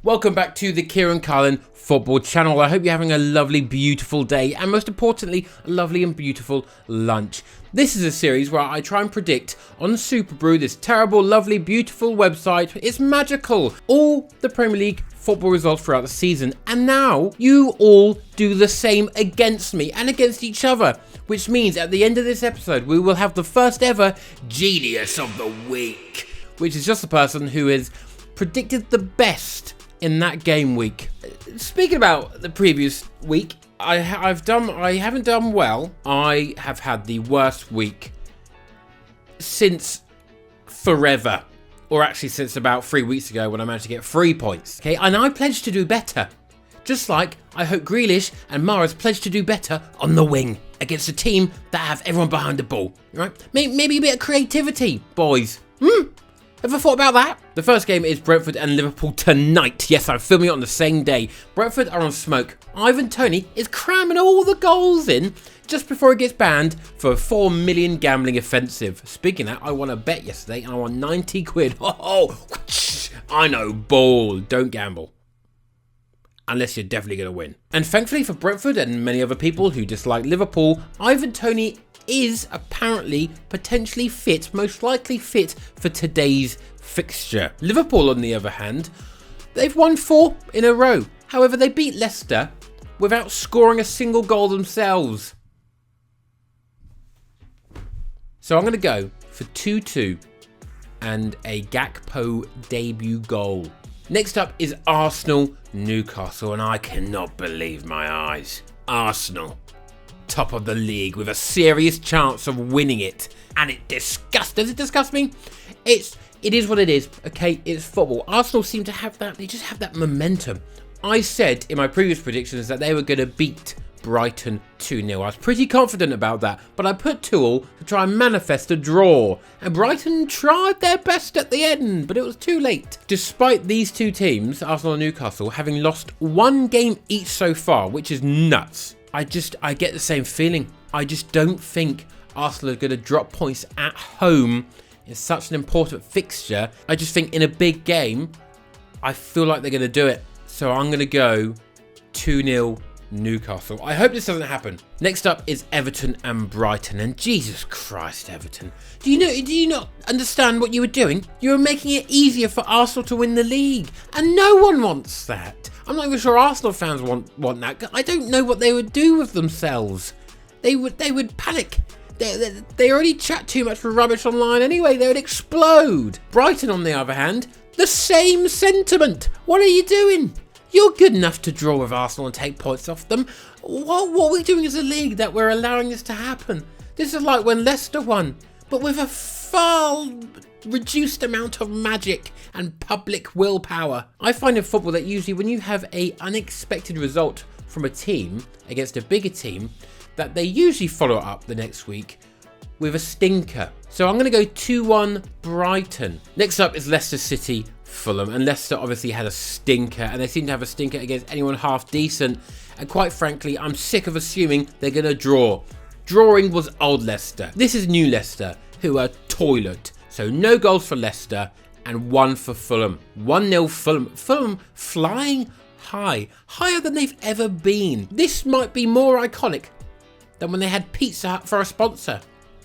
Welcome back to the Kieran Carlin Football Channel. I hope you're having a lovely, beautiful day and most importantly, a lovely and beautiful lunch. This is a series where I try and predict on Super Brew, this terrible, lovely, beautiful website. It's magical. All the Premier League football results throughout the season. And now you all do the same against me and against each other. Which means at the end of this episode, we will have the first ever Genius of the Week. Which is just the person who has predicted the best in that game week. Speaking about the previous week, I haven't done well. I have had the worst week since forever, or actually since about 3 weeks ago when I managed to get 3 points. Okay, and I pledged to do better, just like I hope Grealish and Mahrez pledged to do better on the wing against a team that have everyone behind the ball. Right? Maybe a bit of creativity, boys. Ever thought about that? The first game is Brentford and Liverpool tonight. Yes, I'm filming it on the same day. Brentford are on smoke. Ivan Toney is cramming all the goals in just before he gets banned for a 4 million gambling offensive. Speaking of that, I won a bet yesterday and I won 90 quid. Oh, I know ball. Don't gamble. Unless you're definitely going to win. And thankfully for Brentford and many other people who dislike Liverpool, Ivan Toney is apparently potentially fit, most likely fit for today's fixture. Liverpool, on the other hand, they've won 4 in a row. However, they beat Leicester without scoring a single goal themselves. So I'm going to go for 2-2 and a Gakpo debut goal. Next up is Arsenal Newcastle, and I cannot believe my eyes. Arsenal, top of the league with a serious chance of winning it, and does it disgust me? It is what it is. Okay, it's football. Arsenal seem to have that, they just have that momentum. I said in my previous predictions that they were going to beat Brighton 2-0. I was pretty confident about that, but I put 2-2 to try and manifest a draw, and Brighton tried their best at the end, but it was too late. Despite these two teams, Arsenal and Newcastle, having lost 1 game each so far, which is nuts, I get the same feeling. I just don't think Arsenal are going to drop points at home in such an important fixture. I just think in a big game, I feel like they're going to do it. So I'm going to go 2-0 Newcastle. I hope this doesn't happen. Next up is Everton and Brighton. And Jesus Christ, Everton. Do you not understand what you were doing? You were making it easier for Arsenal to win the league. And no one wants that. I'm not even sure Arsenal fans want that. I don't know what they would do with themselves. They would panic. They already chat too much for rubbish online anyway. They would explode. Brighton, on the other hand, the same sentiment. What are you doing? You're good enough to draw with Arsenal and take points off them. What are we doing as a league that we're allowing this to happen? This is like when Leicester won, but with a far reduced amount of magic and public willpower. I find in football that usually when you have an unexpected result from a team against a bigger team, that they usually follow it up the next week with a stinker. So I'm going to go 2-1 Brighton. Next up is Leicester City Fulham, and Leicester obviously had a stinker, and they seem to have a stinker against anyone half decent, and quite frankly I'm sick of assuming they're going to draw. Drawing was old Leicester. This is new Leicester, who are toilet. So no goals for Leicester and 1 for Fulham. 1-0 Fulham. Fulham flying high, higher than they've ever been. This might be more iconic than when they had Pizza Hut for a sponsor.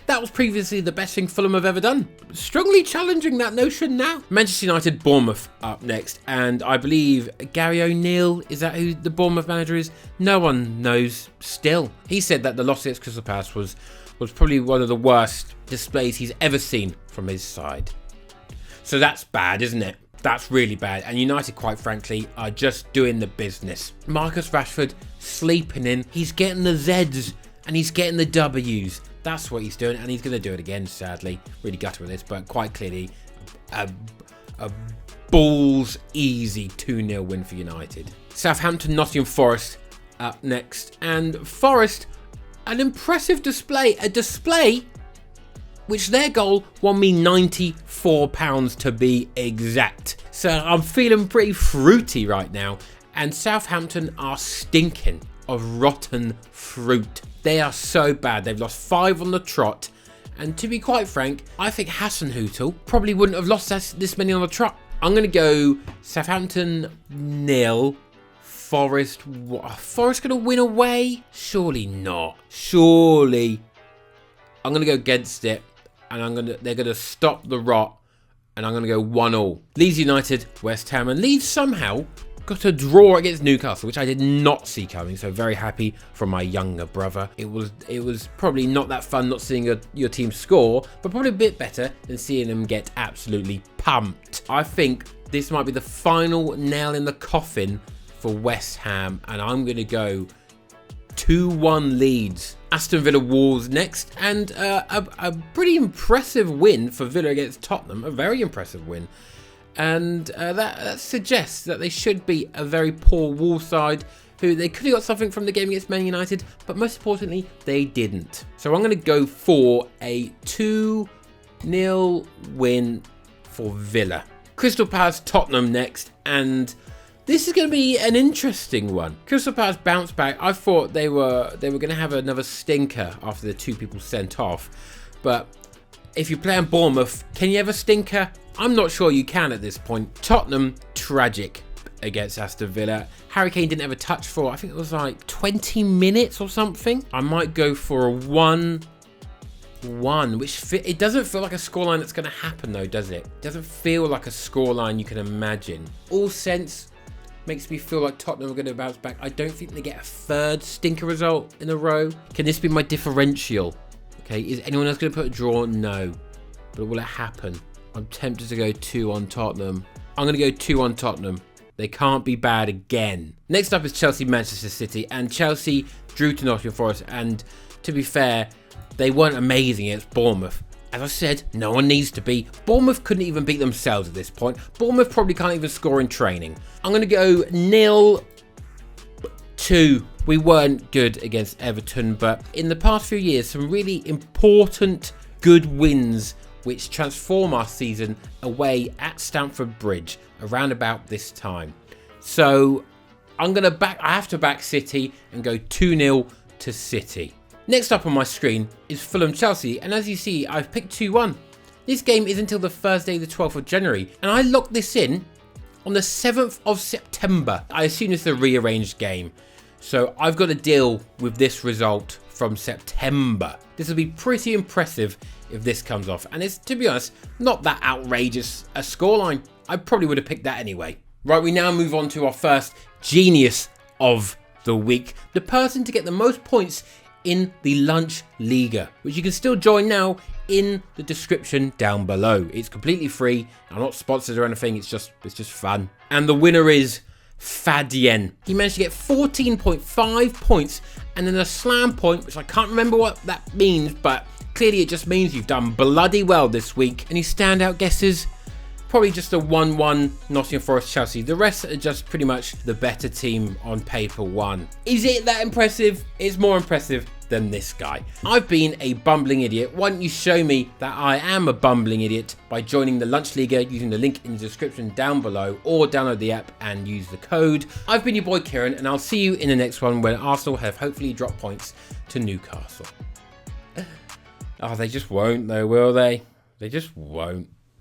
That was previously the best thing Fulham have ever done. Strongly challenging that notion now. Manchester United Bournemouth up next, and I believe Gary O'Neill, is that who the Bournemouth manager is? No one knows still. He said that the loss against Crystal Palace was probably one of the worst displays he's ever seen from his side. So that's bad, isn't it? That's really bad. And United, quite frankly, are just doing the business. Marcus Rashford sleeping in. He's getting the Zs and he's getting the Ws. That's what he's doing, and he's going to do it again, sadly. Really gutted with this, but quite clearly a balls easy 2-0 win for United. Southampton Nottingham Forest up next, and Forest, an impressive display. A display which their goal won me £94 to be exact. So I'm feeling pretty fruity right now, and Southampton are stinking of rotten fruit. They are so bad. They've lost 5 on the trot, and to be quite frank, I think Hasenhüttl probably wouldn't have lost this many on the trot. I'm going to go Southampton 0. Forest. Forest going to win away? Surely not. Surely. I'm going to go against it. And they're going to stop the rot. And I'm going to go 1-1. Leeds United, West Ham. And Leeds somehow got a draw against Newcastle, which I did not see coming. So very happy for my younger brother. It was probably not that fun not seeing your team score, but probably a bit better than seeing them get absolutely pumped. I think this might be the final nail in the coffin for West Ham. And I'm going to go 2-1 Leeds. Aston Villa Wolves next, and a pretty impressive win for Villa against Tottenham, a very impressive win. And that suggests that they should be a very poor Wolves side, who they could have got something from the game against Man United, but most importantly, they didn't. So I'm going to go for a 2-0 win for Villa. Crystal Palace Tottenham next, and this is going to be an interesting one. Crystal Palace bounce back. I thought they were going to have another stinker after the 2 people sent off. But if you play on Bournemouth, can you have a stinker? I'm not sure you can at this point. Tottenham, tragic against Aston Villa. Harry Kane didn't have a touch for, I think it was like 20 minutes or something. I might go for a 1-1, which it doesn't feel like a scoreline that's going to happen though, does it? It doesn't feel like a scoreline you can imagine. All sense makes me feel like Tottenham are going to bounce back. I don't think they get a 3rd stinker result in a row. Can this be my differential? Okay, is anyone else going to put a draw? No. But will it happen? I'm tempted to go 2 on Tottenham. I'm going to go 2 on Tottenham. They can't be bad again. Next up is Chelsea Manchester City, and Chelsea drew to Nottingham Forest, and to be fair, they weren't amazing against Bournemouth. As I said, no one needs to be. Bournemouth couldn't even beat themselves at this point. Bournemouth probably can't even score in training. I'm going to go 0-2. We weren't good against Everton, but in the past few years, some really important good wins which transform our season away at Stamford Bridge around about this time. So I have to back City and go 2-0 to City. Next up on my screen is Fulham Chelsea, and as you see, I've picked 2-1. This game is until the Thursday, the 12th of January, and I locked this in on the 7th of September. I assume it's a rearranged game, so I've got to deal with this result from September. This will be pretty impressive if this comes off, and it's, to be honest, not that outrageous a scoreline. I probably would have picked that anyway. Right, we now move on to our first genius of the week, the person to get the most points in the Lunch Liga, which you can still join now in the description down below. It's completely free. I'm not sponsored or anything. It's just fun. And the winner is Fadien. He managed to get 14.5 points and then a slam point, which I can't remember what that means, but clearly it just means you've done bloody well this week. Any standout guesses? Probably just a 1-1 Nottingham Forest Chelsea. The rest are just pretty much the better team on paper won. Is it that impressive? It's more impressive than this guy. I've been a bumbling idiot. Why don't you show me that I am a bumbling idiot by joining the Lunch Liga using the link in the description down below, or download the app and use the code. I've been your boy Kieran, and I'll see you in the next one when Arsenal have hopefully dropped points to Newcastle. Oh, they just won't though, will they? They just won't.